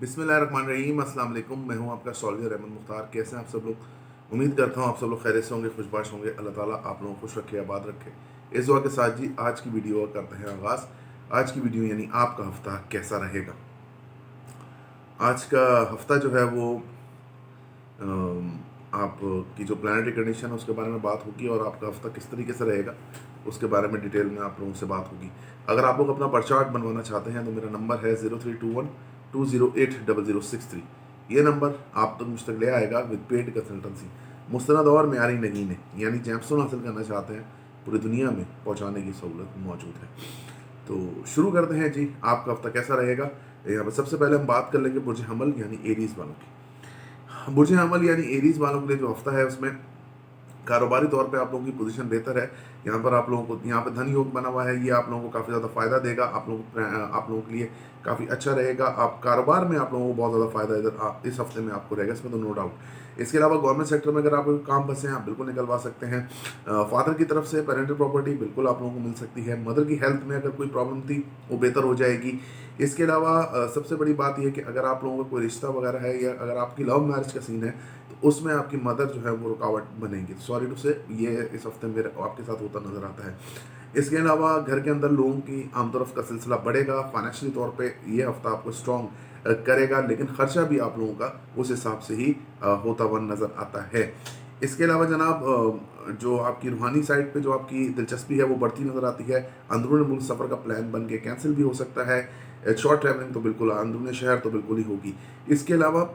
बिस्मिल्लाहिर्रहमानिर्रहीम, अस्सलाम वालेकुम। मैं हूं आपका सॉल्जर अहमद मुख्तार। कैसे हैं आप सब लोग? उम्मीद करता हूं आप सब लोग खैरियत से होंगे, खुशबाश होंगे। अल्लाह ताला आप लोगों को खुश रखे, आबाद रखे। इस दुआ के साथ जी आज की वीडियो करते हैं आगाज़। आज की वीडियो यानी आपका हफ्ता कैसा रहेगा। आज का हफ्ता जो है वो आपकी जो प्लानिटरी कंडीशन है उसके बारे में बात होगी, और आपका हफ्ता किस तरीके से रहेगा उसके बारे में डिटेल में आप लोगों से बात होगी। अगर आप लोग अपना परचार्ट बनवाना चाहते हैं तो मेरा नंबर है 0321 208 0063। ये नंबर आप तक मुझ तक ले आएगा विद पेड कंसल्टेंसी। मुस्तनद और मेयारी नगीने यानी जैमस्टोन हासिल करना चाहते हैं, पूरी दुनिया में पहुंचाने की सहूलत मौजूद है। तो शुरू करते हैं जी, आपका हफ्ता कैसा रहेगा। यहाँ पर सबसे पहले हम बात कर लेंगे बुर्ज हमल यानी एरीज वालों की। बुर्ज हमल यानी एरीज वालों के लिए जो हफ्ता है उसमें कारोबारी तौर पे आप लोगों की पोजीशन बेहतर है। यहाँ पर आप लोगों को यहाँ पे धन योग बना हुआ है, ये आप लोगों को काफ़ी ज़्यादा फायदा देगा। आप लोगों के लिए काफ़ी अच्छा रहेगा। आप कारोबार में आप लोगों को बहुत ज़्यादा फायदा इधर इस हफ्ते में आपको रहेगा, इसमें तो नो डाउट। इसके अलावा गवर्नमेंट सेक्टर में अगर आप काम फंसे हैं आप बिल्कुल निकलवा सकते हैं। फादर की तरफ से पेरेंटल प्रॉपर्टी बिल्कुल आप लोगों को मिल सकती है। मदर की हेल्थ में अगर कोई प्रॉब्लम थी वो बेहतर हो जाएगी। इसके अलावा सबसे बड़ी बात यह है कि अगर आप लोगों का कोई रिश्ता वगैरह है या अगर आपकी लव मैरिज का सीन है तो उसमें आपकी मदर जो है वो रुकावट बनेगी। सॉरी टू से ये इस हफ्ते मेरे आपके साथ होता नजर आता है। इसके अलावा घर के अंदर लोगों की आमदरफ का सिलसिला बढ़ेगा। फाइनेंशियली तौर पे ये हफ्ता आपको स्ट्रॉन्ग करेगा, लेकिन खर्चा भी आप लोगों का उस हिसाब से ही होता हुआ नजर आता है। इसके अलावा जनाब जो आपकी रूहानी साइड पे जो आपकी दिलचस्पी है वो बढ़ती नजर आती है। अंदरूनी मुल्क सफ़र का प्लान बन के कैंसिल भी हो सकता है। शॉर्ट ट्रैवलिंग तो बिल्कुल, अंदरूनी शहर तो बिल्कुल ही होगी। इसके अलावा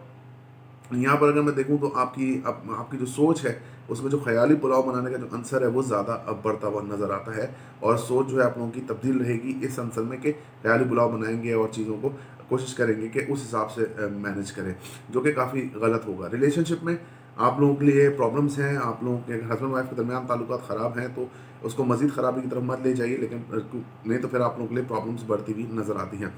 यहाँ पर अगर मैं देखूँ तो आपकी जो सोच है उसमें जो ख्याली पुलाव बनाने का जो आंसर है वो ज़्यादा अब बढ़ता हुआ नज़र आता है, और सोच जो है आप लोगों की तब्दील रहेगी इस आंसर में कि ख्याली पुलाव बनाएंगे और चीज़ों को कोशिश करेंगे कि उस हिसाब से मैनेज करें, जो कि काफ़ी गलत होगा। रिलेशनशिप में आप लोगों के लिए प्रॉब्लम्स हैं। आप लोगों के हस्बैंड वाइफ के दरमियान ताल्लुकात ख़राब हैं तो उसको मज़ीद ख़राबी की तरफ मत ले जाइए, लेकिन नहीं तो फिर आप लोगों के लिए प्रॉब्लम्स बढ़ती हुई नज़र आती हैं।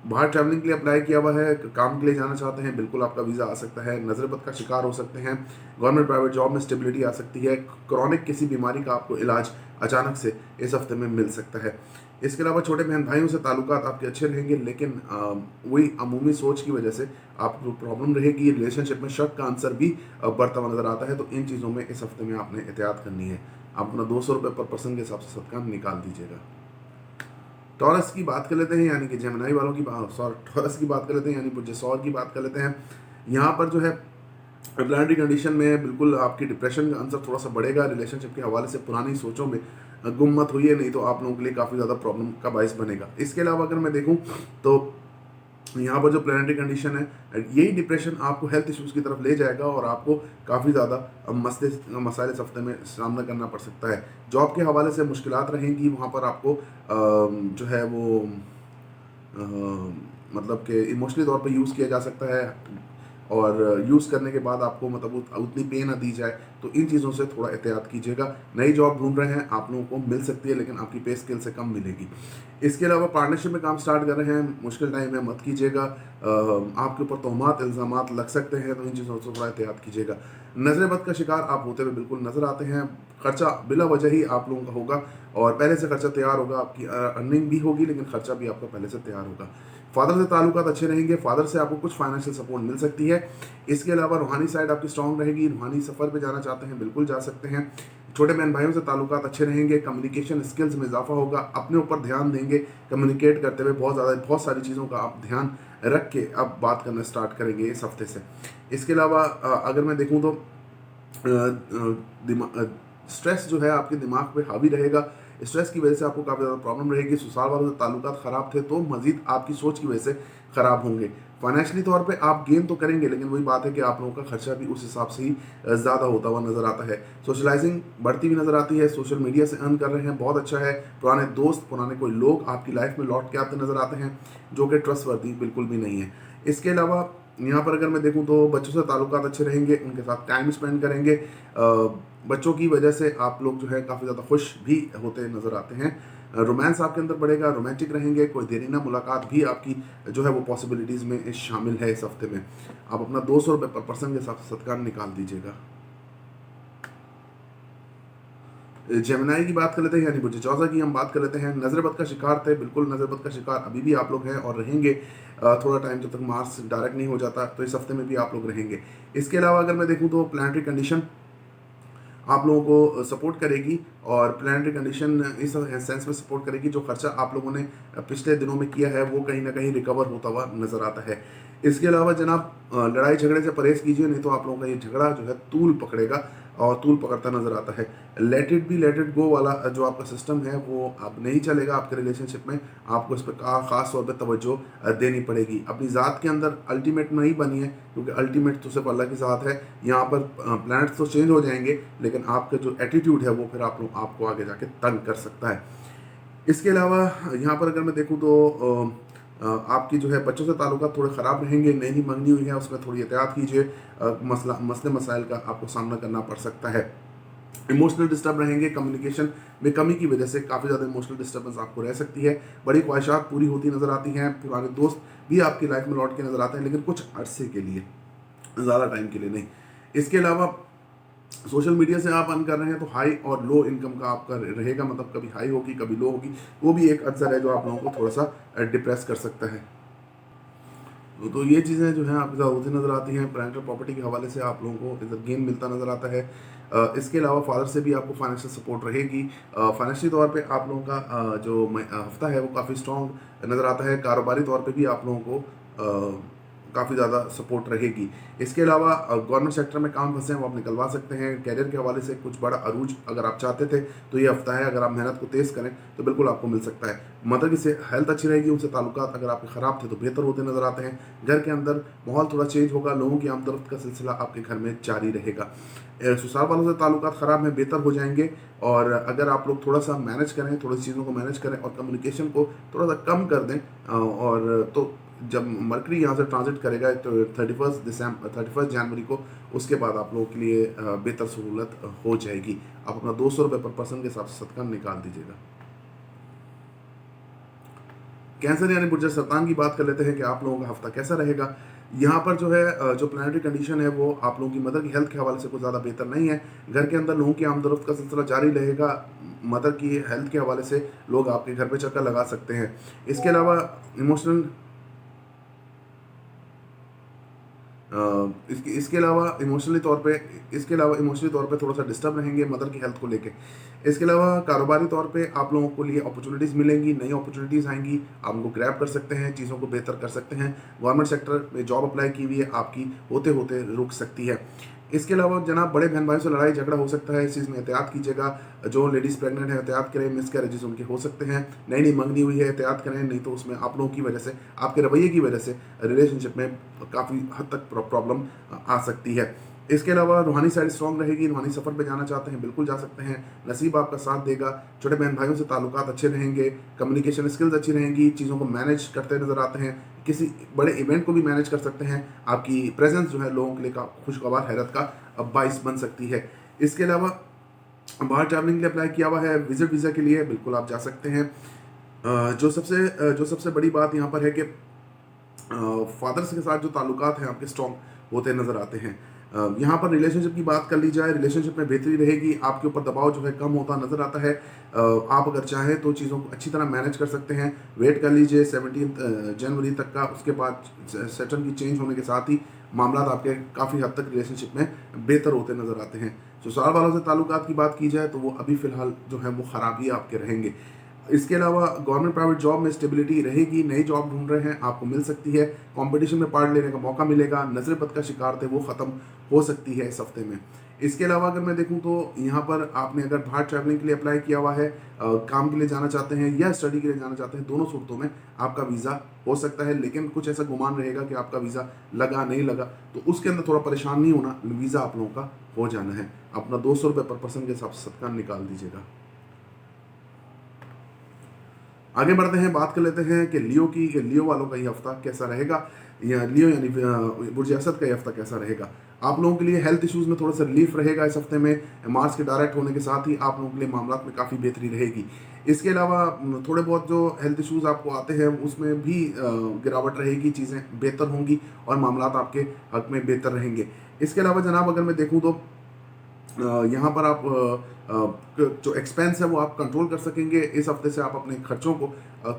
बाहर ट्रैवलिंग के लिए अप्लाई किया हुआ है, काम के लिए जाना चाहते हैं, बिल्कुल आपका वीज़ा आ सकता है। नज़रबद का शिकार हो सकते हैं। गवर्नमेंट प्राइवेट जॉब में स्टेबिलिटी आ सकती है। क्रॉनिक किसी बीमारी का आपको इलाज अचानक से इस हफ्ते में मिल सकता है। इसके अलावा छोटे बहन भाइयों से ताल्लुकात आपके अच्छे रहेंगे, लेकिन वही अमूमी सोच की वजह से आपको प्रॉब्लम रहेगी। रिलेशनशिप में शक का आंसर भी बढ़ता हुआ नजर आता है, तो इन चीज़ों में इस हफ्ते में आपने एहतियात करनी है। आप अपना 200 रुपये पर पर्सन के हिसाब से सदका निकाल दीजिएगा। टॉरस की बात कर लेते हैं, यानी कि जेमिनी वालों की टॉरस की बात कर लेते हैं, यानी बुर्ज सौर की बात कर लेते हैं। यहाँ पर जो है प्लानिटरी कंडीशन में बिल्कुल आपकी डिप्रेशन का आंसर थोड़ा सा बढ़ेगा। रिलेशनशिप के हवाले से पुरानी सोचों में गुम मत होइए, नहीं तो आप लोगों के लिए काफ़ी ज़्यादा प्रॉब्लम का बायस बनेगा। इसके अलावा अगर मैं देखूँ तो यहाँ पर जो प्लानिटरी कंडीशन है यही डिप्रेशन आपको हेल्थ इश्यूज़ की तरफ ले जाएगा, और आपको काफ़ी ज़्यादा मसाइल इस हफ्ते में सामना करना पड़ सकता है। जॉब के हवाले से मुश्किलात रहेंगी। वहाँ पर आपको जो है वो मतलब कि इमोशनली तौर पे यूज़ किया जा सकता है, और यूज़ करने के बाद आपको मतलब उतनी पे ना दी जाए, तो इन चीज़ों से थोड़ा एहतियात कीजिएगा। नई जॉब ढूंढ रहे हैं आप लोगों को मिल सकती है, लेकिन आपकी पे स्केल से कम मिलेगी। इसके अलावा पार्टनरशिप में काम स्टार्ट कर रहे हैं, मुश्किल टाइम है, मत कीजिएगा। आपके ऊपर तोहमात इल्ज़ामात लग सकते हैं, तो इन चीज़ों से थोड़ा एहतियात कीजिएगा। नज़र बद का शिकार आप होते हुए बिल्कुल नज़र आते हैं। खर्चा बिला वजह ही आप लोगों का होगा, और पहले से खर्चा तैयार होगा। आपकी अर्निंग भी होगी, लेकिन खर्चा भी आपका पहले से तैयार होगा। फादर से ताल्लुकात अच्छे रहेंगे, फादर से आपको कुछ फाइनेंशियल सपोर्ट मिल सकती है। इसके अलावा रूहानी साइड आपकी स्ट्रांग रहेगी। रूहानी सफ़र पे जाना चाहते हैं बिल्कुल जा सकते हैं। छोटे बहन भाइयों से ताल्लुकात अच्छे रहेंगे। कम्युनिकेशन स्किल्स में इजाफा होगा। अपने ऊपर ध्यान देंगे, कम्युनिकेट करते हुए बहुत सारी चीज़ों का आप ध्यान रख के अब बात करना स्टार्ट करेंगे इस हफ्ते से। इसके अलावा अगर मैं देखूँ तो स्ट्रेस जो है आपके दिमाग पे हावी रहेगा। स्ट्रेस की वजह से आपको काफ़ी ज़्यादा प्रॉब्लम रहेगी। ससुराल वालों से ताल्लुकात ख़राब थे तो मज़ीद आपकी सोच की वजह से ख़राब होंगे। फाइनेंशियली तौर पे आप गेन तो करेंगे, लेकिन वही बात है कि आप लोगों का खर्चा भी उस हिसाब से ही ज़्यादा होता हुआ नज़र आता है। सोशलाइजिंग बढ़ती हुई नज़र आती है। सोशल मीडिया से अर्न कर रहे हैं, बहुत अच्छा है। पुराने दोस्त, पुराने कोई लोग आपकी लाइफ में लौट के आते नज़र आते हैं, जो कि ट्रस्टवर्दी बिल्कुल भी नहीं है। इसके अलावा यहाँ पर अगर मैं देखूँ तो बच्चों से ताल्लुकात अच्छे रहेंगे, उनके साथ टाइम स्पेंड करेंगे। बच्चों की वजह से आप लोग जो है काफ़ी ज़्यादा खुश भी होते नज़र आते हैं। रोमांस आपके अंदर बढ़ेगा, रोमांटिक रहेंगे। कोई देरीना मुलाकात भी आपकी जो है वो पॉसिबिलिटीज़ में शामिल है इस हफ्ते में। आप अपना 200 रुपये पर पर्सन के हिसाब से सदका निकाल दीजिएगा। जेमिनी की बात कर लेते हैं, यानी बुर्ज जौज़ा की हम बात कर लेते हैं। नज़र-ए-बद का शिकार थे, बिल्कुल नज़र-ए-बद का शिकार अभी भी आप लोग हैं और रहेंगे थोड़ा टाइम जब तक मार्स डायरेक्ट नहीं हो जाता, तो इस हफ्ते में भी आप लोग रहेंगे। इसके अलावा अगर मैं देखूँ तो प्लैनेटरी कंडीशन आप लोगों को सपोर्ट करेगी, और प्लानिटरी कंडीशन इस सेंस में सपोर्ट करेगी, जो खर्चा आप लोगों ने पिछले दिनों में किया है वो कहीं ना कहीं रिकवर होता हुआ नजर आता है। इसके अलावा जनाब लड़ाई झगड़े से परहेज कीजिए, नहीं तो आप लोगों का ये झगड़ा जो है तूल पकड़ेगा और तूल पकड़ता नजर आता है। Let it be let it go वाला जो आपका सिस्टम है वो अब नहीं चलेगा आपके रिलेशनशिप में। आपको इस पर खास तौर पर तवज्जो देनी पड़ेगी। अपनी ज़ात के अंदर अल्टीमेट नहीं बनी है, क्योंकि अल्टीमेट तो सिर्फ अल्लाह की ज़ात है। यहाँ पर प्लैनेट्स तो चेंज हो जाएंगे, लेकिन आपका जो एटीट्यूड है वो फिर आपको आगे जाके तंग कर सकता है। इसके अलावा यहाँ पर अगर मैं देखूँ तो आपकी जो है बच्चों से ताल्लुकात थोड़े ख़राब रहेंगे। नई मंगनी हुई है, उसमें थोड़ी एहतियात कीजिए। मसले मसाइल का आपको सामना करना पड़ सकता है। इमोशनल डिस्टर्ब रहेंगे, कम्युनिकेशन में कमी की वजह से काफ़ी ज़्यादा इमोशनल डिस्टर्बेंस आपको रह सकती है। बड़ी ख्वाहिशात पूरी होती नज़र आती हैं, पुराने दोस्त भी आपकी लाइफ में लौट के नज़र आते हैं, लेकिन कुछ अरसे के लिए, ज़्यादा टाइम के लिए नहीं। इसके अलावा सोशल मीडिया से आप अर्न कर रहे हैं तो हाई और लो इनकम का आपका रहेगा, मतलब कभी हाई होगी कभी लो होगी। वो भी एक अक्सर है जो आप लोगों को थोड़ा सा डिप्रेस कर सकता है। तो ये चीज़ें जो हैं आपके साथ होती नज़र आती हैं। पेरेंटल प्रॉपर्टी के हवाले से आप लोगों को इधर गेन मिलता नज़र आता है। इसके अलावा फादर से भी आपको फाइनेंशियल सपोर्ट रहेगी। फाइनेंशियल तौर पे आप लोगों का जो हफ्ता है वो काफ़ी स्ट्रॉन्ग नज़र आता है। कारोबारी तौर पे भी आप लोगों को काफ़ी ज़्यादा सपोर्ट रहेगी। इसके अलावा गवर्नमेंट सेक्टर में काम फंसे हैं वो आप निकलवा सकते हैं। कैरियर के हवाले से कुछ बड़ा अरूज अगर आप चाहते थे तो ये हफ्ता है। अगर आप मेहनत को तेज़ करें तो बिल्कुल आपको मिल सकता है। मदर की से हेल्थ अच्छी रहेगी, उनसे ताल्लुकात अगर आपके ख़राब थे तो बेहतर होते नज़र आते हैं। घर के अंदर माहौल थोड़ा चेंज होगा, लोगों की आमदरफ्त का सिलसिला आपके घर में जारी रहेगा। ससुराल वालों से ताल्लुकात ख़राब हैं, बेहतर हो जाएंगे। और अगर आप लोग थोड़ा सा मैनेज करें, थोड़ी चीज़ों को मैनेज करें और कम्युनिकेशन को थोड़ा सा कम कर दें, और तो जब मरकरी यहाँ से ट्रांजिट करेगा तो 31 जनवरी को, उसके बाद आप लोगों के लिए बेहतर सहूलत हो जाएगी। आप अपना 200 रुपये पर पर्सन के हिसाब से सदका निकाल दीजिएगा। कैंसर यानी बुर्ज सरतान की बात कर लेते हैं कि आप लोगों का हफ्ता कैसा रहेगा। यहाँ पर जो है जो प्लानिटरी कंडीशन है वो आप लोगों की मदर की हेल्थ के हवाले से कुछ ज़्यादा बेहतर नहीं है। घर के अंदर लोगों की आमदरफ्त का सिलसिला जारी रहेगा। मदर की हेल्थ के हवाले से लोग आपके घर पे चक्कर लगा सकते हैं। इसके अलावा इसके अलावा इमोशनली तौर पे थोड़ा सा डिस्टर्ब रहेंगे मदर की हेल्थ को लेके। इसके अलावा कारोबारी तौर पे आप लोगों को लिए अपॉर्चुनिटीज़ मिलेंगी, नई अपॉर्चुनिटीज़ आएंगी, आप उनको ग्रैब कर सकते हैं, चीज़ों को बेहतर कर सकते हैं। गवर्नमेंट सेक्टर में जॉब अप्लाई की हुई है, आपकी होते होते रुक सकती है। इसके अलावा जनाब बड़े बहन भाई से लड़ाई झगड़ा हो सकता है, इस चीज़ में एहतियात कीजिएगा। जो लेडीज़ प्रेग्नेंट है एहतियात करें, मिस कैरेजेस उनके हो सकते हैं, नई मंगनी हुई है एहतियात करें, नहीं तो उसमें आप लोगों की वजह से, आपके रवैये की वजह से रिलेशनशिप में काफ़ी हद तक प्रॉब्लम आ सकती है। इसके अलावा रूहानी साइड स्ट्रॉन्ग रहेगी। रूहानी सफ़र पे जाना चाहते हैं बिल्कुल जा सकते हैं, नसीब आपका साथ देगा। छोटे बहन भाइयों से ताल्लुकात अच्छे रहेंगे, कम्युनिकेशन स्किल्स अच्छी रहेंगी, चीज़ों को मैनेज करते नज़र आते हैं, किसी बड़े इवेंट को भी मैनेज कर सकते हैं। आपकी प्रेजेंस जो है लोगों के लिए खुशगवार हैरत का बाइस बन सकती है। इसके अलावा बाहर ट्रैवलिंग के लिए अप्लाई किया हुआ है, विजिट वीज़ा के लिए बिल्कुल आप जा सकते हैं। जो सबसे बड़ी बात यहाँ पर है कि फादर्स के साथ जो ताल्लुकात हैं आपके स्ट्रॉन्ग होते नज़र आते हैं। यहाँ पर रिलेशनशिप की बात कर ली जाए, रिलेशनशिप में बेहतरी रहेगी, आपके ऊपर दबाव जो है कम होता नज़र आता है। आप अगर चाहें तो चीज़ों को अच्छी तरह मैनेज कर सकते हैं। वेट कर लीजिए 17 जनवरी तक का, उसके बाद सेटन की चेंज होने के साथ ही मामला आपके काफ़ी हद तक रिलेशनशिप में बेहतर होते नज़र आते हैं। ससुराल वालों से ताल्लुकात की बात की जाए तो वो अभी फ़िलहाल जो है वो ख़राबी आपके रहेंगे। इसके अलावा गवर्नमेंट प्राइवेट जॉब में स्टेबिलिटी रहेगी, नई जॉब ढूंढ रहे हैं आपको मिल सकती है, कंपटीशन में पार्ट लेने का मौका मिलेगा, नजर-ए-बद का शिकार थे वो ख़त्म हो सकती है इस हफ्ते में। इसके अलावा अगर मैं देखूं तो यहाँ पर आपने अगर बाहर ट्रैवलिंग के लिए अप्लाई किया हुआ है, काम के लिए जाना चाहते हैं या स्टडी के लिए जाना चाहते हैं, दोनों सूरतों में आपका वीज़ा हो सकता है। लेकिन कुछ ऐसा गुमान रहेगा कि आपका वीज़ा लगा नहीं लगा, तो उसके अंदर थोड़ा परेशान नहीं होना, वीज़ा आप लोगों का हो जाना है। अपना 200 रुपये पर पर्सन के हिसाब से सदका निकाल दीजिएगा। आगे बढ़ते हैं, बात कर लेते हैं कि लियो वालों का ये हफ्ता कैसा रहेगा, या लियो यानी बुर्ज असद का ये हफ्ता कैसा रहेगा। आप लोगों के लिए हेल्थ इश्यूज़ में थोड़ा सा रिलीफ रहेगा इस हफ्ते में। मार्स के डायरेक्ट होने के साथ ही आप लोगों के लिए मामलात में काफ़ी बेहतरी रहेगी। इसके अलावा थोड़े बहुत जो हेल्थ इश्यूज़ आपको आते हैं उसमें भी गिरावट रहेगी, चीज़ें बेहतर होंगी और मामलात आपके हक में बेहतर रहेंगे। इसके अलावा जनाब अगर मैं देखूँ तो यहाँ पर आप जो एक्सपेंस है वो आप कंट्रोल कर सकेंगे। इस हफ्ते से आप अपने खर्चों को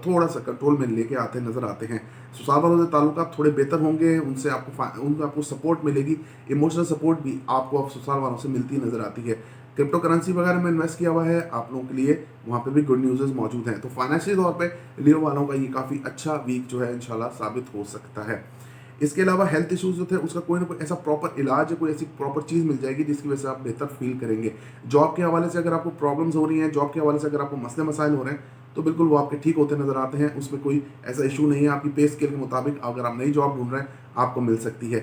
थोड़ा सा कंट्रोल में लेके आते नजर आते हैं। ससुराल वालों से ताल्लुकात थोड़े बेहतर होंगे, उनसे आपको सपोर्ट मिलेगी, इमोशनल सपोर्ट भी आपको अब ससुराल वालों से मिलती नजर आती है। क्रिप्टो करेंसी वगैरह में इन्वेस्ट किया हुआ है आप लोगों के लिए, वहाँ पे भी गुड न्यूज़ मौजूद हैं। तो फाइनेंशियल तौर पे लियो वालों का ये काफ़ी अच्छा वीक जो है इंशाल्लाह साबित हो सकता है। इसके अलावा हेल्थ इश्यूज जो थे उसका कोई ना कोई ऐसा प्रॉपर इलाज है, कोई ऐसी प्रॉपर चीज़ मिल जाएगी जिसकी वजह से आप बेहतर फील करेंगे। जॉब के हवाले से अगर आपको प्रॉब्लम्स हो रही हैं, जॉब के हवाले से अगर आपको मसले मसाइल हो रहे हैं, तो बिल्कुल वो आपके ठीक होते नजर आते हैं। उसमें कोई ऐसा इशू नहीं है। आपकी पे स्केल के मुताबिक अगर आप नई जॉब ढूंढ रहे हैं आपको मिल सकती है।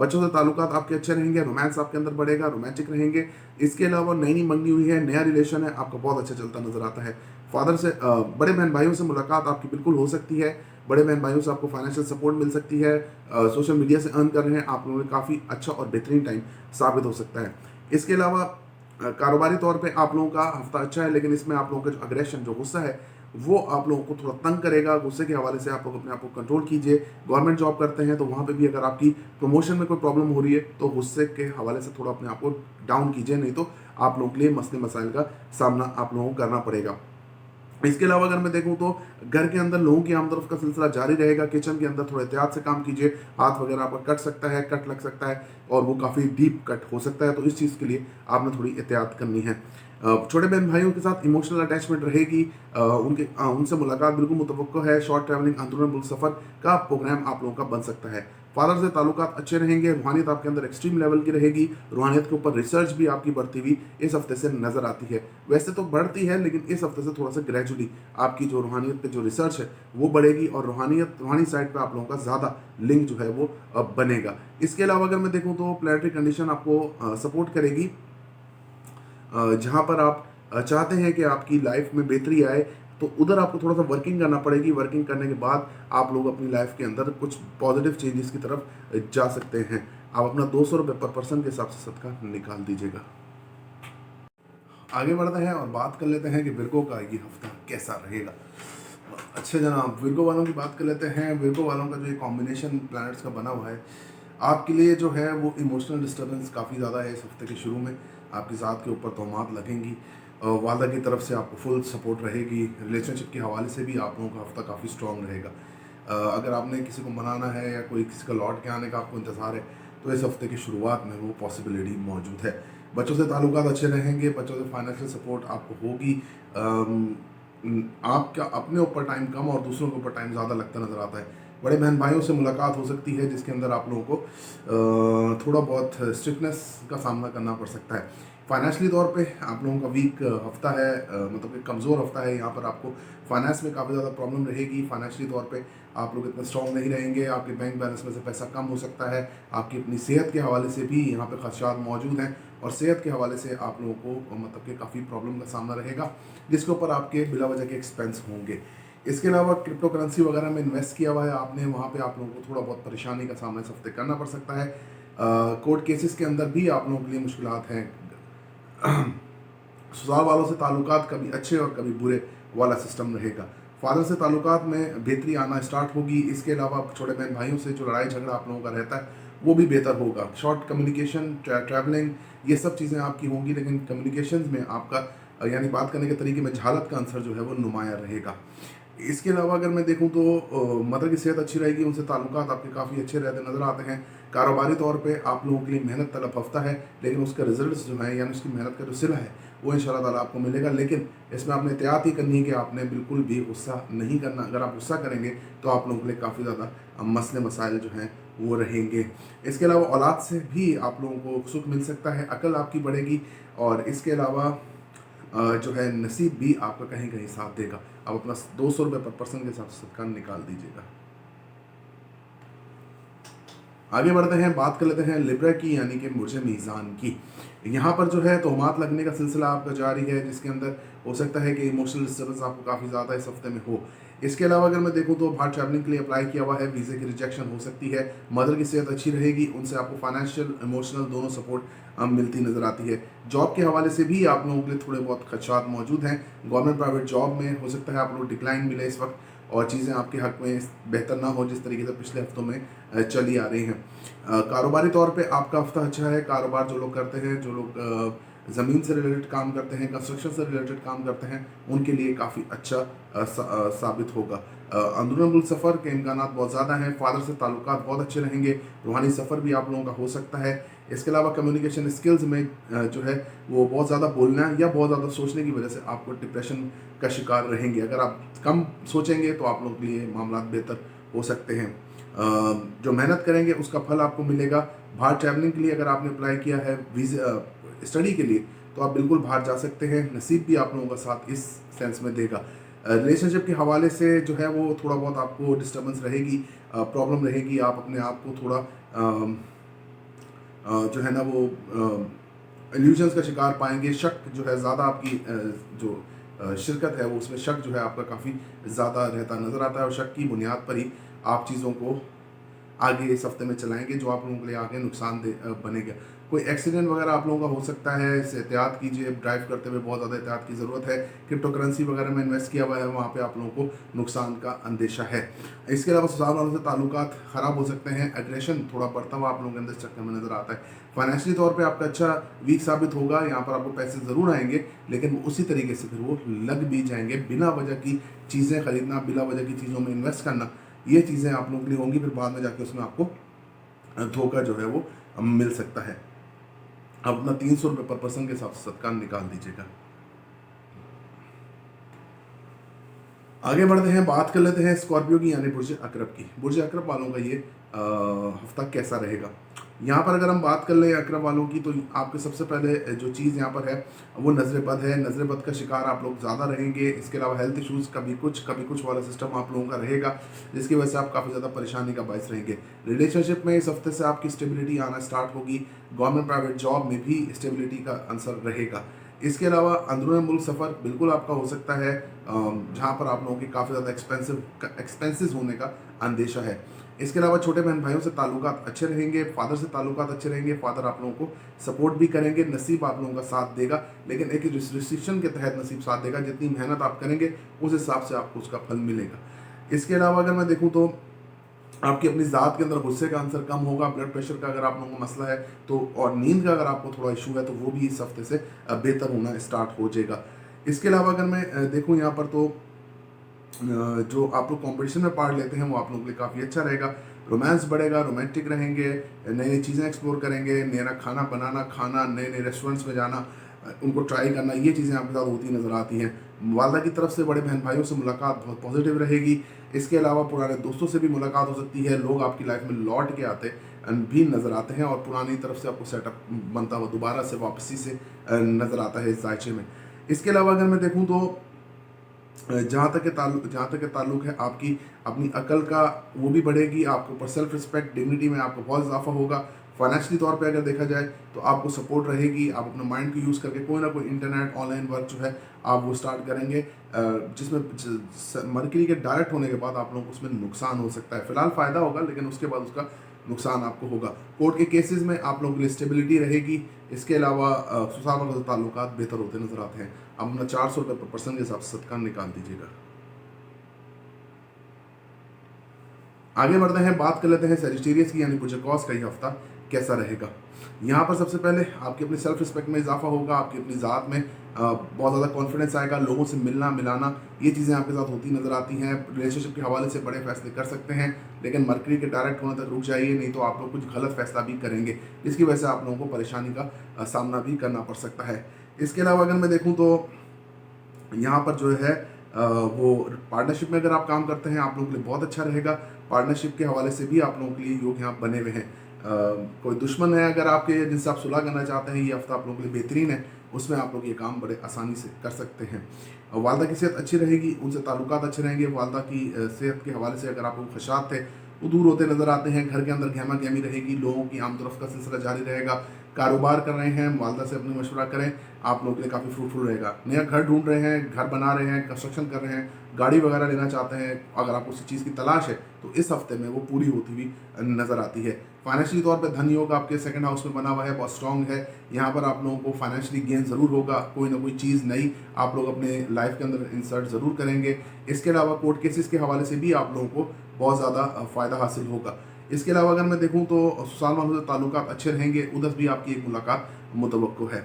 बच्चों से ताल्लुकात आपके अच्छे रहेंगे, रोमांस आपके अंदर बढ़ेगा, रोमांटिक रहेंगे। इसके अलावा नई नई मंगनी हुई है, नया रिलेशन है, आपका बहुत अच्छा चलता नजर आता है। फादर से बड़े बहन भाइयों से मुलाकात आपकी बिल्कुल हो सकती है। बड़े बहन भाइयों से आपको फाइनेंशियल सपोर्ट मिल सकती है। सोशल मीडिया से अर्न कर रहे हैं आप लोगों को काफ़ी अच्छा और बेहतरीन टाइम साबित हो सकता है। इसके अलावा कारोबारी तौर पे आप लोगों का हफ्ता अच्छा है, लेकिन इसमें आप लोगों का जो अग्रेशन, जो गुस्सा है, वो आप लोगों को थोड़ा तंग करेगा। गुस्से के हवाले से आप लोग अपने आप को कंट्रोल कीजिए। गवर्नमेंट जॉब करते हैं तो वहाँ पे भी अगर आपकी प्रमोशन में कोई प्रॉब्लम हो रही है तो गुस्से के हवाले से थोड़ा अपने आप को डाउन कीजिए, नहीं तो आप लोगों के लिए मसले मसाइल का सामना आप लोगों को करना पड़ेगा। इसके अलावा अगर मैं देखूं तो घर के अंदर लोगों की आमदरफ का सिलसिला जारी रहेगा। किचन के अंदर थोड़ा एहतियात से काम कीजिए। हाथ वगैरह आपका कट सकता है, कट लग सकता है और वो काफ़ी डीप कट हो सकता है, तो इस चीज़ के लिए आपने थोड़ी एहतियात करनी है। छोटे बहन भाइयों के साथ इमोशनल अटैचमेंट रहेगी। उनसे मुलाकात बिल्कुल मुतवक्को है। शॉर्ट ट्रैवलिंग अंदरूनी मुल्क सफ़र का प्रोग्राम आप लोगों का बन सकता है। फादर से ताल्लुकात अच्छे रहेंगे। रूहानियत आपके अंदर एक्सट्रीम लेवल की रहेगी। रूहानियत के ऊपर रिसर्च भी आपकी बढ़ती हुई इस हफ्ते से नज़र आती है। वैसे तो बढ़ती है, लेकिन इस हफ्ते से थोड़ा सा ग्रेजुअली आपकी जो रूहानियत पे जो रिसर्च है वो बढ़ेगी और रूहानी साइड पे आप लोगों का ज़्यादा लिंक जो है वो बनेगा। इसके अलावा अगर मैं देखूँ तो प्लेनेटरी कंडीशन आपको सपोर्ट करेगी। जहाँ पर आप चाहते हैं कि आपकी लाइफ में बेहतरी आए, तो उधर आपको थोड़ा सा वर्किंग करना पड़ेगी। वर्किंग करने के बाद आप लोग अपनी लाइफ के अंदर कुछ पॉजिटिव चेंजेस की तरफ जा सकते हैं। आप अपना 200 रुपये पर पर्सन के हिसाब से सदका निकाल दीजिएगा। आगे बढ़ते हैं और बात कर लेते हैं कि विर्गो का ये हफ्ता कैसा रहेगा। अच्छा जनाब, विर्गो वालों की बात कर लेते हैं। विर्गो वालों का जो ये कॉम्बिनेशन प्लैनेट्स का बना हुआ है आपके लिए जो है वो इमोशनल डिस्टर्बेंस काफ़ी ज़्यादा है। इस हफ्ते के शुरू में आपकी ज़ात के ऊपर तोहमात लगेंगी। वालदा की तरफ से आपको फुल सपोर्ट रहेगी। रिलेशनशिप के हवाले से भी आप लोगों का हफ्ता काफ़ी स्ट्रॉन्ग रहेगा। अगर आपने किसी को मनाना है या कोई किसी का लौट के आने का आपको इंतज़ार है तो इस हफ्ते की शुरुआत में वो पॉसिबिलिटी मौजूद है। बच्चों से ताल्लुकात अच्छे रहेंगे। बच्चों से फाइनेंशियल सपोर्ट आपको होगी। आपका अपने ऊपर टाइम कम और दूसरों के ऊपर टाइम ज़्यादा लगता नज़र आता है। बड़े बहन भाइयों से मुलाकात हो सकती है जिसके अंदर आप लोगों को थोड़ा बहुत स्ट्रिक्टनेस का सामना करना पड़ सकता है। फाइनेंशियली तौर पे आप लोगों का वीक हफ्ता है, मतलब कि कमज़ोर हफ्ता है। यहाँ पर आपको फाइनेंस में काफ़ी ज़्यादा प्रॉब्लम रहेगी। फाइनेंशियली तौर पे आप लोग इतना स्ट्रॉन्ग नहीं रहेंगे। आपके बैंक बैलेंस में से पैसा कम हो सकता है। आपकी अपनी सेहत के हवाले से भी यहाँ पे खदशात मौजूद हैं और सेहत के हवाले से आप लोगों को मतलब कि काफ़ी प्रॉब्लम का सामना रहेगा जिसके ऊपर आपके बिला वजह के एक्सपेंस होंगे। इसके अलावा क्रिप्टो करेंसी वगैरह में इन्वेस्ट किया हुआ है आपने, वहाँ पे आप लोगों को थोड़ा बहुत परेशानी का सामना इस हफ्ते करना पड़ सकता है। कोर्ट केसेस के अंदर भी आप लोगों के लिए मुश्किलात हैं। ससुराल वालों से ताल्लुकात कभी अच्छे और कभी बुरे वाला सिस्टम रहेगा। फादर से ताल्लुकात में बेहतरी आना स्टार्ट होगी। इसके अलावा छोटे बहन भाइयों से जो लड़ाई झगड़ा आप लोगों का रहता है वो भी बेहतर होगा। शॉर्ट कम्युनिकेशन, ट्रैवलिंग, ये सब चीज़ें आपकी होंगी, लेकिन कम्युनिकेशन में आपका यानी बात करने के तरीके में जहालत का आंसर जो है वो नुमाया रहेगा। इसके अलावा अगर मैं देखूं तो मदर की सेहत अच्छी रहेगी। उनसे ताल्लुकात आपके काफ़ी अच्छे रहते नज़र आते हैं। कारोबारी तौर पे आप लोगों के लिए मेहनत तलब हफ्ता है, लेकिन उसका रिजल्ट जो है यानी उसकी मेहनत का जो सिला है वो इंशाल्लाह ताला आपको मिलेगा। लेकिन इसमें आपने एहतियात ही करनी है कि आपने बिल्कुल भी गुस्सा नहीं करना। अगर आप गुस्सा करेंगे तो आप लोगों के लिए काफ़ी ज़्यादा मसले मसाइल जो हैं वो रहेंगे। इसके अलावा औलाद से भी आप लोगों को सुख मिल सकता है, अकल आपकी बढ़ेगी और इसके अलावा जो है नसीब भी आपका कहीं कहीं साथ देगा। आप अपना 200 रुपये पर पर्सन के हिसाब से सदका निकाल दीजिएगा। आगे बढ़ते हैं, बात कर लेते हैं लिब्रा की यानी कि मुर्जे मीज़ान की। यहाँ पर जो है तोहमात लगने का सिलसिला आपका जारी है जिसके अंदर हो सकता है कि इमोशनल डिस्टर्बेंस आपको काफ़ी ज़्यादा इस हफ्ते में हो। इसके अलावा अगर मैं देखूँ तो बाहर ट्रैवलिंग के लिए अप्लाई किया हुआ है, वीज़े की रिजेक्शन हो सकती है। मदर की सेहत अच्छी रहेगी, उनसे आपको फाइनेंशियल इमोशनल दोनों सपोर्ट मिलती नज़र आती है। जॉब के हवाले से भी आप लोगों के लिए थोड़े बहुत खदशात मौजूद हैं। गवर्नमेंट प्राइवेट जॉब में हो सकता है आप लोग डिक्लाइन मिले इस वक्त और चीज़ें आपके हक में बेहतर ना हो जिस तरीके से पिछले हफ्तों में चली आ रही हैं। कारोबारी तौर पे आपका हफ्ता अच्छा है। कारोबार जो लोग करते हैं, जो लोग ज़मीन से रिलेटेड काम करते हैं, कंस्ट्रक्शन से रिलेटेड काम करते हैं, उनके लिए काफ़ी अच्छा साबित होगा। अंदरूनी मुल्क सफ़र के इम्कानात बहुत ज़्यादा हैं, फादर से ताल्लुकात बहुत अच्छे रहेंगे, रूहानी सफ़र भी आप लोगों का हो सकता है। इसके अलावा कम्युनिकेशन स्किल्स में जो है वो बहुत ज़्यादा बोलना या बहुत ज़्यादा सोचने की वजह से आपको डिप्रेशन का शिकार रहेंगे। अगर आप कम सोचेंगे तो आप लोगों के लिए मामला बेहतर हो सकते हैं। जो मेहनत करेंगे उसका फल आपको मिलेगा। बाहर ट्रैवलिंग के लिए अगर आपने अप्लाई किया है वीज़ा स्टडी के लिए, तो आप बिल्कुल बाहर जा सकते हैं। नसीब भी आप लोगों का साथ इस सेंस में देगा। रिलेशनशिप के हवाले से जो है वो थोड़ा बहुत आपको डिस्टर्बेंस रहेगी, प्रॉब्लम रहेगी। आप अपने आप को थोड़ा जो है ना वो इल्यूजन्स का शिकार पाएंगे। शक जो है ज़्यादा आपकी जो शिरकत है वो उसमें शक जो है आपका काफ़ी ज़्यादा रहता नज़र आता है, और शक की बुनियाद पर ही आप चीज़ों को आगे इस हफ्ते में चलाएंगे, जो आप लोगों के लिए आगे नुकसानदेह बनेगा। कोई एक्सीडेंट वगैरह आप लोगों का हो सकता है, इससे एहतियात कीजिए। ड्राइव करते हुए बहुत ज़्यादा एहतियात की ज़रूरत है। क्रिप्टो करेंसी वगैरह में इन्वेस्ट किया हुआ है, वहाँ पे आप लोगों को नुकसान का अंदेशा है। इसके अलावा ससुराल वालों से ताल्लुकात ख़राब हो सकते हैं। एग्रेशन थोड़ा बढ़ता हुआ आप लोगों के अंदर चक्कर में नज़र आता है। फाइनेंशियली तौर पर आपका अच्छा वीक साबित होगा। यहाँ पर आपको पैसे ज़रूर आएंगे, लेकिन उसी तरीके से फिर वो लग भी जाएंगे। बिना वजह की चीज़ें खरीदना, बिना वजह की चीज़ों में इन्वेस्ट करना, ये चीज़ें आप लोगों के लिए होंगी। फिर बाद में जाके उसमें आपको धोखा जो है वो मिल सकता है। आप अपना 300 रुपये पर पर्सन के हिसाब से सदका निकाल दीजिएगा। आगे बढ़ते हैं, बात कर लेते हैं स्कॉर्पियो की यानी बुर्ज अकरब की। बुर्ज अकरब वालों का ये हफ्ता कैसा रहेगा। यहाँ पर अगर हम बात कर लें अकरब वालों की, तो आपके सबसे पहले जो चीज़ यहाँ पर है वो नज़र बद है। नज़र बद का शिकार आप लोग ज़्यादा रहेंगे। इसके अलावा हेल्थ इश्यूज़ कभी कुछ वाला सिस्टम आप लोगों का रहेगा, जिसकी वजह से आप काफ़ी ज़्यादा परेशानी का बायस रहेंगे। रिलेशनशिप में इस हफ्ते से आपकी स्टेबिलिटी आना स्टार्ट होगी। गवर्नमेंट प्राइवेट जॉब में भी स्टेबिलिटी का अंसर रहेगा। इसके अलावा अंदरूनी मुल्क सफ़र बिल्कुल आपका हो सकता है, जहाँ पर आप लोगों की काफ़ी ज़्यादा एक्सपेंसेस होने का अंदेशा है। इसके अलावा छोटे बहन भाइयों से ताल्लुकात अच्छे रहेंगे। फादर से ताल्लुकात अच्छे रहेंगे। फादर आप लोगों को सपोर्ट भी करेंगे। नसीब आप लोगों का साथ देगा, लेकिन एक रिस्ट्रिक्शन के तहत नसीब साथ देगा। जितनी मेहनत आप करेंगे उस हिसाब से आपको उसका फल मिलेगा। इसके अलावा अगर मैं देखूँ तो आपकी अपनी ज़ात के अंदर गुस्से का आंसर कम होगा। ब्लड प्रेशर का अगर आप लोगों को मसला है तो, और नींद का अगर आपको थोड़ा इशू है, तो वो भी इस हफ्ते से बेहतर होना स्टार्ट हो जाएगा। इसके अलावा अगर मैं देखूँ यहाँ पर, तो जो आप लोग कॉम्पिटिशन में पार्ट लेते हैं वो आप लोगों के लिए काफ़ी अच्छा रहेगा। रोमांस बढ़ेगा, रोमांटिक रहेंगे, नई नई चीज़ें एक्सप्लोर करेंगे, नया खाना बनाना, खाना, नए नए रेस्टोरेंट्स में जाना, उनको ट्राई करना, ये चीज़ें आपके साथ होती नज़र आती हैं। वालदा की तरफ से बड़े बहन भाइयों से मुलाकात बहुत पॉजिटिव रहेगी। इसके अलावा पुराने दोस्तों से भी मुलाकात हो सकती है। लोग आपकी लाइफ में लौट के आते भी नज़र आते हैं, और पुरानी तरफ से आपको सेटअप बनता हुआ दोबारा से वापसी से नज़र आता है इस जायचे में। इसके अलावा अगर मैं देखूँ तो जहाँ तक के ताल्लुक है आपकी अपनी अकल का, वो भी बढ़ेगी। आपके ऊपर सेल्फ रिस्पेक्ट, डिग्निटी में आपको बहुत इजाफा होगा। फाइनेंशियली तौर पे अगर देखा जाए तो आपको सपोर्ट रहेगी। आप अपने माइंड को यूज़ करके कोई ना कोई इंटरनेट ऑनलाइन वर्क जो है आप वो स्टार्ट करेंगे, जिसमें मरकरी के डायरेक्ट होने के बाद आप लोगों को उसमें नुकसान हो सकता है। फिलहाल फ़ायदा होगा, लेकिन उसके बाद उसका नुकसान आपको होगा। कोर्ट के केसेस में आप लोगों के लिए स्टेबिलिटी रहेगी। इसके अलावा ससुराल वालों से ताल्लुकात बेहतर होते नजर आते हैं। आप अपना 400 रुपये पर पर्सन के हिसाब से सदका निकाल दीजिएगा। आगे बढ़ते हैं, बात कर लेते हैं सेजिटेरियस की यानी पुजकॉस का ये हफ्ता कैसा रहेगा। यहाँ पर सबसे पहले आपकी अपनी सेल्फ रिस्पेक्ट में इजाफा होगा। आपकी अपनी ज़ात में बहुत ज़्यादा कॉन्फिडेंस आएगा। लोगों से मिलना मिलाना, ये चीज़ें आपके साथ होती नज़र आती हैं। रिलेशनशिप के हवाले से बड़े फैसले कर सकते हैं, लेकिन मरकरी के डायरेक्ट होने तक रुक जाइए, नहीं तो आप लोग कुछ गलत फैसला भी करेंगे, जिसकी वजह से आप लोगों को परेशानी का सामना भी करना पड़ सकता है। इसके अलावा अगर मैं देखूँ तो यहाँ पर जो है वो पार्टनरशिप में अगर आप काम करते हैं आप लोगों के लिए बहुत अच्छा रहेगा। पार्टनरशिप के हवाले से भी आप लोगों के लिए योग यहाँ बने हुए हैं। कोई दुश्मन है अगर आपके, जिनसे आप सुलह करना चाहते हैं, ये हफ्ता आप लोगों के लिए बेहतरीन है। उसमें आप लोग ये काम बड़े आसानी से कर सकते हैं। वालदा की सेहत अच्छी रहेगी, उनसे ताल्लुकात अच्छे रहेंगे। वालदा की सेहत के हवाले से अगर आपको खदशात थे वो दूर होते नज़र आते हैं। घर के अंदर गहमा गहमी रहेगी। लोगों की आमदरफ्त का सिलसिला जारी रहेगा। कारोबार कर रहे हैं, वालदा से अपनी मशवरा करें, आप लोगों के लिए काफ़ी फ्रूटफुल रहेगा। नया घर ढूंढ रहे हैं, घर बना रहे हैं, कंस्ट्रक्शन कर रहे हैं, गाड़ी वगैरह लेना चाहते हैं, अगर आपको उसी चीज़ की तलाश है तो इस हफ्ते में वो पूरी होती हुई नज़र आती है। फाइनेंशियली तौर पे धन योग आपके सेकंड हाउस में बना हुआ है, बहुत स्ट्रॉन्ग है। यहाँ पर आप लोगों को फाइनेंशियली गेन ज़रूर होगा। कोई ना कोई चीज़ नई आप लोग अपने लाइफ के अंदर इंसर्ट ज़रूर करेंगे। इसके अलावा कोर्ट केसेस के हवाले से भी आप लोगों को बहुत ज़्यादा फ़ायदा हासिल होगा। इसके अलावा अगर मैं देखूँ तो ससुराल वालों से ताल्लुकात अच्छे रहेंगे। उधर भी आपकी एक मुलाकात मुतवक्को है।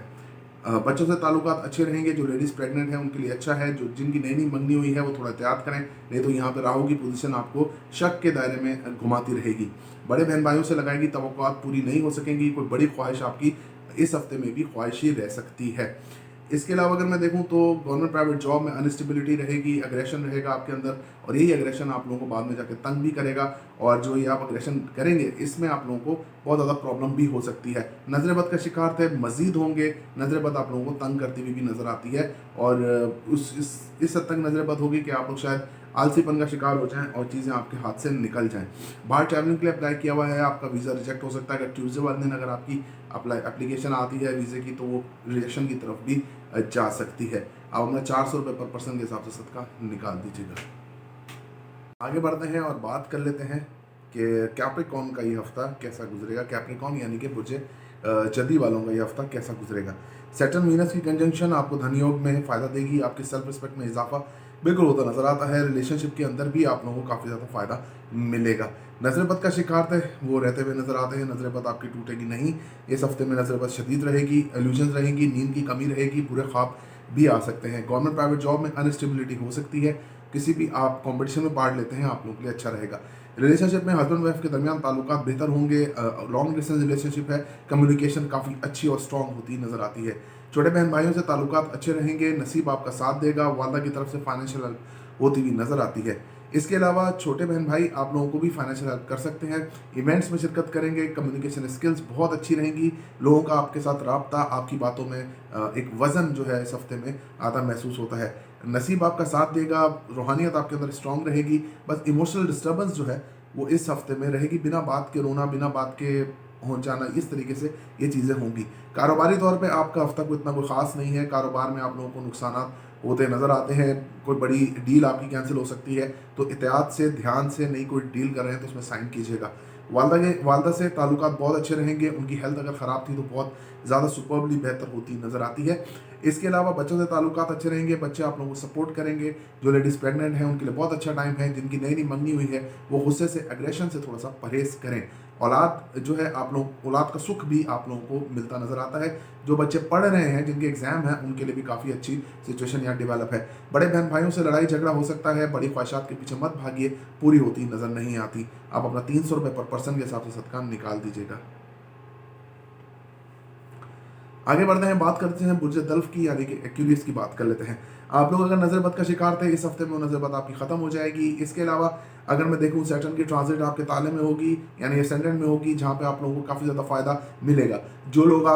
बच्चों से ताल्लुकात अच्छे रहेंगे। जो लेडीज़ प्रेग्नेंट हैं उनके लिए अच्छा है। जो जिनकी नई नई मंगनी हुई है वो थोड़ा एहतियात करें, नहीं तो यहाँ पे राहु की पोजीशन आपको शक के दायरे में घुमाती रहेगी। बड़े बहन भाइयों से लगाएगी तवक्कुआत पूरी नहीं हो सकेंगी। कोई बड़ी ख्वाहिश आपकी इस हफ्ते में भी ख्वाहिशी रह सकती है। इसके अलावा अगर मैं देखूं तो गवर्नमेंट प्राइवेट जॉब में अनस्टेबिलिटी रहेगी, अग्रेशन रहेगा आपके अंदर, और यही अग्रेशन आप लोगों को बाद में जाके तंग भी करेगा। और जो ये आप अग्रेशन करेंगे इसमें आप लोगों को बहुत ज़्यादा प्रॉब्लम भी हो सकती है। नजर बद का शिकार थे मजीद होंगे। नजर बद आप लोगों को तंग करती हुई भी नजर आती है, और इस हद तक नजर बद होगी कि आप लोग शायद आलसीपन का शिकार हो जाएं और चीज़ें आपके हाथ से निकल जाएं। बाहर ट्रैवलिंग के लिए अप्लाई किया हुआ है, आपका वीज़ा रिजेक्ट हो सकता है। अगर ट्यूसडे वाले दिन अगर आपकी एप्लीकेशन आती है वीज़े की तो वो रिजेक्शन की तरफ भी जा सकती है। अब अपना 400 रुपये पर पर्सन के हिसाब से सदका निकाल दीजिएगा। आगे बढ़ते हैं और बात कर लेते हैं कि कैप्रिकॉर्न का ये हफ्ता कैसा गुजरेगा। कैप्रिकॉर्न यानी कि बुझे जदी वालों का ये हफ्ता कैसा गुजरेगा। सैटर्न वीनस की कंजंक्शन आपको धन योग में फ़ायदा देगी, आपकी सेल्फ रिस्पेक्ट में इजाफा बिल्कुल होता नजर आता है। रिलेशनशिप के अंदर भी आप लोगों को काफ़ी ज़्यादा फ़ायदा मिलेगा। नजर बद का शिकार थे वो रहते हुए नजर आते हैं। नजर बद आपकी टूटेगी नहीं। इस हफ्ते में नजर बद शदीद रहेगी, एल्यूजन रहेंगी, नींद की कमी रहेगी, बुरे ख्वाब भी आ सकते हैं। गवर्नमेंट प्राइवेट जॉब में अनस्टेबिलिटी हो सकती है। किसी भी आप कंपटीशन में पार्ट लेते हैं आप लोगों के लिए अच्छा रहेगा। रिलेशनशिप में हस्बैंड वाइफ के दरमियान ताल्लुकात बेहतर होंगे। लॉन्ग डिस्टेंस रिलेशनशिप है, कम्युनिकेशन काफ़ी अच्छी और स्ट्रॉन्ग होती नजर आती है। छोटे बहन भाइयों से ताल्लुकात अच्छे रहेंगे। नसीब आपका साथ देगा। वालदा की तरफ से फाइनेंशियल हेल्प होती हुई नजर आती है। इसके अलावा छोटे बहन भाई आप लोगों को भी फाइनेंशियल हेल्प कर सकते हैं। इवेंट्स में शिरकत करेंगे। कम्युनिकेशन स्किल्स बहुत अच्छी रहेंगी। लोगों का आपके साथ राब्ता, आपकी बातों में एक वज़न जो है इस हफ्ते में आता महसूस होता है। नसीब आपका साथ देगा। रूहानियत आपके अंदर स्ट्रांग रहेगी। बस इमोशनल डिस्टर्बेंस जो है वो इस हफ्ते में रहेगी। बिना बात के रोना, बिना बात के हो जाना, इस तरीके से ये चीज़ें होंगी। कारोबारी तौर पे आपका हफ्ता कोई इतना कोई ख़ास नहीं है। कारोबार में आप लोगों को नुकसान होते नज़र आते हैं। कोई बड़ी डील आपकी कैंसिल हो सकती है, तो एहतियात से, ध्यान से, नहीं कोई डील कर रहे हैं तो उसमें साइन कीजिएगा। वालदा से ताल्लुकात बहुत अच्छे रहेंगे। उनकी हेल्थ अगर ख़राब थी तो बहुत ज़्यादा सुपर्बली बेहतर होती नज़र आती है। इसके अलावा बच्चों से ताल्लुकात अच्छे रहेंगे। बच्चे आप लोगों को सपोर्ट करेंगे। जो लेडीज़ प्रेग्नेंट हैं उनके लिए बहुत अच्छा टाइम है। जिनकी नई नई मंगनी हुई है वो गुस्से से, एग्रेशन से थोड़ा सा परहेज़ करें। औलाद जो है आप लोग, औलाद का सुख भी आप लोगों को मिलता नज़र आता है। जो बच्चे पढ़ रहे हैं, जिनके एग्जाम हैं, उनके लिए भी काफ़ी अच्छी सिचुएशन यहाँ डेवलप है। बड़े बहन भाइयों से लड़ाई झगड़ा हो सकता है। बड़ी ख्वाहिशात के पीछे मत भागिए, पूरी होती नज़र नहीं आती। आप अपना 300 रुपये पर पर्सन के हिसाब से सदका निकाल दीजिएगा। आगे बढ़ते हैं, बात करते हैं बुर्ज दल्फ की यानी कि एक्यूलियस की बात कर लेते हैं। आप लोग अगर नजर बद का शिकार थे इस हफ्ते में वो नजर बद आपकी खत्म हो जाएगी। इसके अलावा अगर मैं देखूं सैटर्न की ट्रांजिट आपके ताले में होगी यानी असेंडेंट में होगी, जहां पे आप लोगों को काफ़ी ज़्यादा फायदा मिलेगा। जो लोग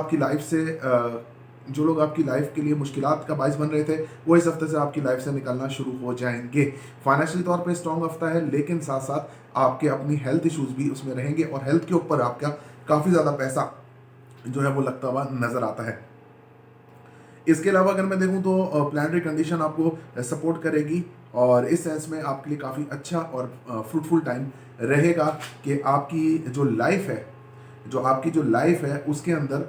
आपकी लाइफ के लिए मुश्किलात का बायस बन रहे थे वो इस हफ्ते से आपकी लाइफ से निकलना शुरू हो जाएंगे। फाइनेंशियल तौर पे स्ट्रॉन्ग हफ्ता है, लेकिन साथ साथ आपके अपनी हेल्थ इश्यूज भी उसमें रहेंगे और हेल्थ के ऊपर आपका काफ़ी ज़्यादा पैसा जो है वो लगता हुआ नजर आता है। इसके अलावा अगर मैं देखूं तो प्लानिटरी कंडीशन आपको सपोर्ट करेगी और इस सेंस में आपके लिए काफ़ी अच्छा और फ्रूटफुल टाइम रहेगा कि आपकी जो लाइफ है उसके अंदर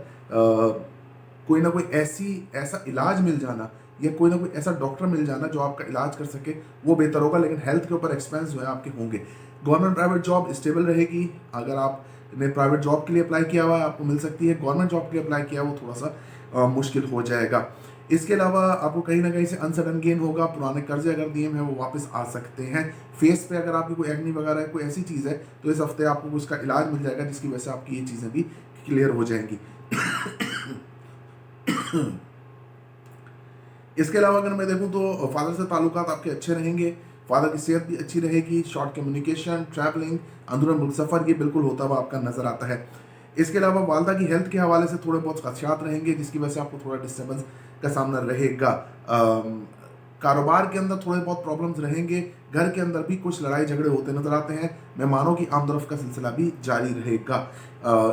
कोई ना कोई ऐसा इलाज मिल जाना या कोई ना कोई ऐसा डॉक्टर मिल जाना जो आपका इलाज कर सके, वो बेहतर होगा। लेकिन हेल्थ के ऊपर एक्सपेंस जो है आपके होंगे। गवर्नमेंट प्राइवेट जॉब स्टेबल रहेगी। अगर आपने प्राइवेट जॉब के लिए अप्लाई किया हुआ है आपको मिल सकती है। गवर्नमेंट जॉब के लिए अप्लाई किया वो थोड़ा सा मुश्किल हो जाएगा। इसके अलावा आपको कहीं ना कहीं से अनसडन गेन होगा। पुराने कर्जे अगर दिए हैं वो वापस आ सकते हैं। फेस पे अगर आपकी कोई एक्नी वगैरह है, कोई ऐसी चीज़ है, तो इस हफ्ते आपको उसका इलाज मिल जाएगा जिसकी वजह से आपकी ये चीज़ें भी क्लियर हो जाएंगी। इसके अलावा अगर मैं देखूं तो फादर से ताल्लुकात आपके अच्छे रहेंगे। फादर की सेहत भी अच्छी रहेगी। शॉर्ट कम्युनिकेशन, ट्रैवलिंग, अंदरूनी मुल्क सफ़र ये बिल्कुल होता हुआ आपका नज़र आता है। इसके अलावा वालदा की हेल्थ के हवाले से थोड़े बहुत खदशात रहेंगे जिसकी वजह से आपको थोड़ा डिस्टर्बेंस का सामना रहेगा। कारोबार के अंदर थोड़े बहुत प्रॉब्लम्स रहेंगे। घर के अंदर भी कुछ लड़ाई झगड़े होते नजर आते हैं। मेहमानों की आमदरफ का सिलसिला भी जारी रहेगा।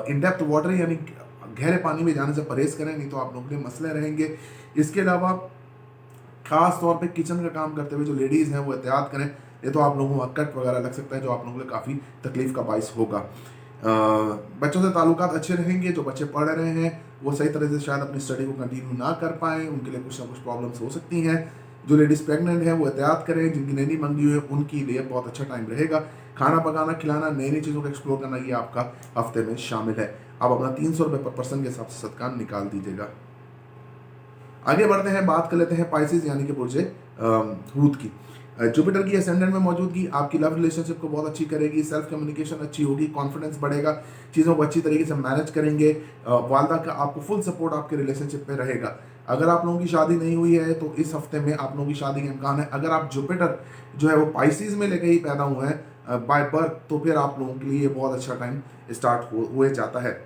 इन डेप्थ वाटर यानी गहरे पानी में जाने से परहेज करें, नहीं तो आप लोगों के लिए मसले रहेंगे। इसके अलावा खास तौर पे किचन का काम करते हुए जो लेडीज़ हैं वो एहतियात करें, ये तो आप लोगों को कट वगैरह लग सकता है जो आप लोगों के लिए काफ़ी तकलीफ का बाइस होगा। बच्चों से ताल्लुकात अच्छे रहेंगे। जो बच्चे पढ़ रहे हैं वो सही तरह से शायद अपनी स्टडी को कंटिन्यू ना कर पाएँ, उनके लिए कुछ ना कुछ प्रॉब्लम्स हो सकती हैं। जो लेडीज़ प्रेग्नेंट हैं वो एहतियात करें। जिनकी नई नई मंगी हुई है उनके लिए बहुत अच्छा टाइम रहेगा। खाना पकाना, खिलाना, नई नई चीज़ों को एक्सप्लोर करना ये आपका हफ्ते में शामिल है। आप अपना 300 रुपये पर पर्सन के हिसाब से सदका निकाल दीजिएगा। आगे बढ़ते हैं, बात कर लेते हैं पाइसेस यानी कि बुर्जे हूत की। जुपिटर की असेंडेंट में मौजूदगी आपकी लव रिलेशनशिप को बहुत अच्छी करेगी, सेल्फ कम्युनिकेशन अच्छी होगी, कॉन्फिडेंस बढ़ेगा, चीज़ों को अच्छी तरीके से मैनेज करेंगे। वालदा का आपको फुल सपोर्ट आपके रिलेशनशिप में रहेगा। अगर आप लोगों की शादी नहीं हुई है तो इस हफ्ते में आप लोगों की शादी का इम्कान है। अगर आप जुपिटर जो है वो पाइसेस में लेके ही पैदा हुए हैं बाय बर्थ, तो फिर आप लोगों के लिए बहुत अच्छा टाइम स्टार्ट हुए जाता है।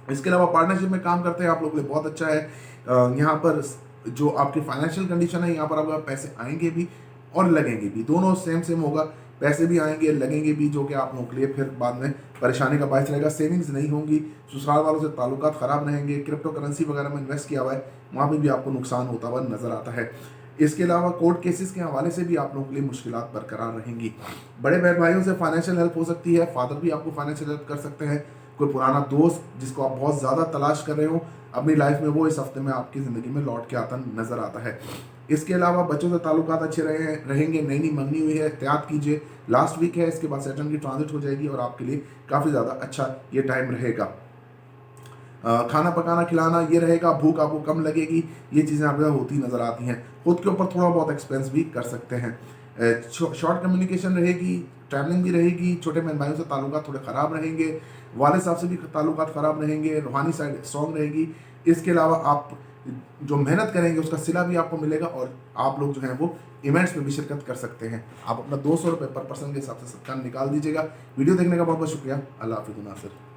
इसके अलावा पार्टनरशिप में काम करते हैं आप लोगों के लिए बहुत अच्छा है। यहाँ पर जो आपकी फाइनेंशियल कंडीशन है, यहाँ पर आपके पैसे आएंगे भी और लगेंगे भी, दोनों सेम सेम होगा। पैसे भी आएंगे, लगेंगे भी, जो कि आप लोगों के लिए फिर बाद में परेशानी का बायस रहेगा। सेविंग्स नहीं होंगी, ससुराल वालों से ताल्लुकात ख़राब रहेंगे। क्रिप्टो करेंसी वगैरह में इन्वेस्ट किया हुआ है, वहाँ पर भी आपको नुकसान होता हुआ नजर आता है। इसके अलावा कोर्ट केसेस के हवाले से भी आप लोगों के लिए मुश्किलात बरकरार रहेंगी। बड़े बहन भाइयों से फाइनेंशियल हेल्प हो सकती है, फादर भी आपको फाइनेंशियल हेल्प कर सकते हैं। कोई पुराना दोस्त जिसको आप बहुत ज़्यादा तलाश कर रहे हो अपनी लाइफ में, वो इस हफ्ते में आपकी ज़िंदगी में लौट के आता नजर आता है। इसके अलावा बच्चों से ताल्लुकात अच्छे रहेंगे। नई नई मंगनी हुई है, एहतियात कीजिए, लास्ट वीक है, इसके बाद सैटर्न की ट्रांजिट हो जाएगी और आपके लिए काफ़ी ज़्यादा अच्छा ये टाइम रहेगा। खाना पकाना खिलाना ये रहेगा, भूख आपको कम लगेगी, ये चीज़ें आपके साथ होती नज़र आती हैं। खुद के ऊपर थोड़ा बहुत एक्सपेंस भी कर सकते हैं। शॉर्ट कम्युनिकेशन रहेगी, ट्रैवलिंग भी रहेगी, छोटे बहन भाइयों से ताल्लुकात थोड़े ख़राब रहेंगे, वालिद साहब से भी ताल्लुकात ख़राब रहेंगे, रूहानी साइड स्ट्रॉन्ग रहेगी। इसके अलावा आप जो मेहनत करेंगे उसका सिला भी आपको मिलेगा और आप लोग जो हैं वो इवेंट्स में भी शिरकत कर सकते हैं। आप अपना 200 रुपये पर पर्सन के हिसाब से सत्कार निकाल दीजिएगा। वीडियो देखने का बहुत बहुत शुक्रिया। अल्लाह हाफिज़ नासिर।